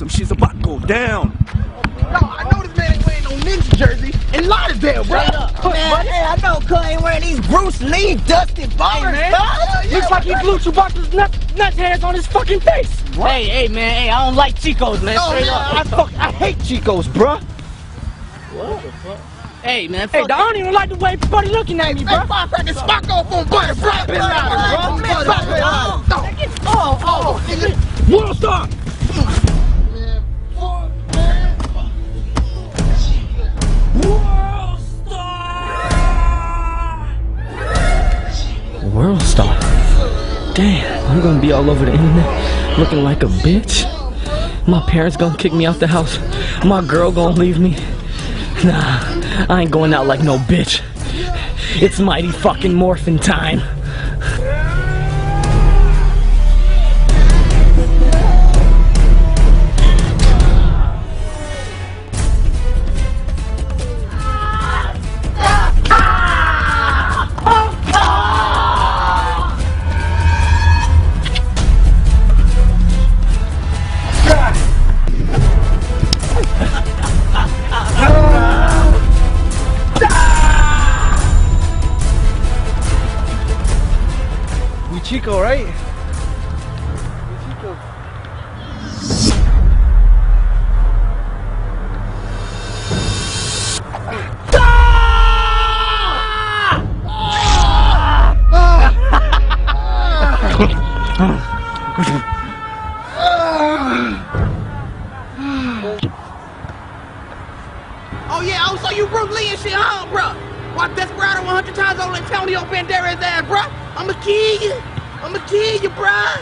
Some shit's about to go down. No, I know this man ain't wearing no ninja jersey in Lauderdale, bro. Man, hey, I know Cuz ain't wearing these Bruce Lee dusty bombers, man. man. Looks like he blew Chewbacca's nuts hairs on his fucking face. What? Hey, man, hey, I don't like Chicos, man. No, Straight man, up. I hate Chicos, bro. What the fuck? Hey, man, Hey, I don't even like the way everybody looking at me, bro. Hey, firecrackers, spark off on butter, bro. WorldStar! WorldStar. Damn, I'm gonna be all over the internet looking like a bitch. My parents gonna kick me out the house. My girl gonna leave me. Nah, I ain't going out like no bitch. It's mighty fucking morphin' time. Chico, right? Chico. Oh yeah, oh so you Bruce Lee and shit, huh, bro? Why Desperado 100 times over Antonio Banderas' ass, bro? I'ma kill you. I'ma kill you, bruh!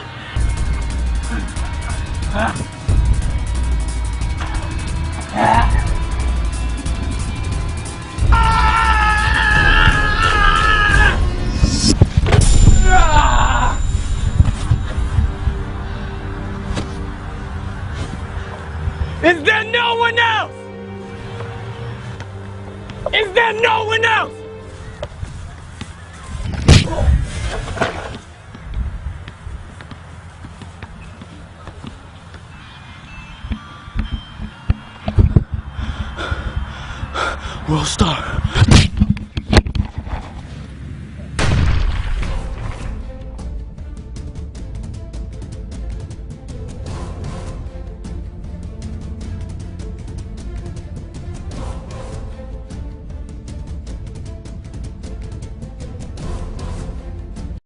Is there no one else? Is there no one else? WorldStar.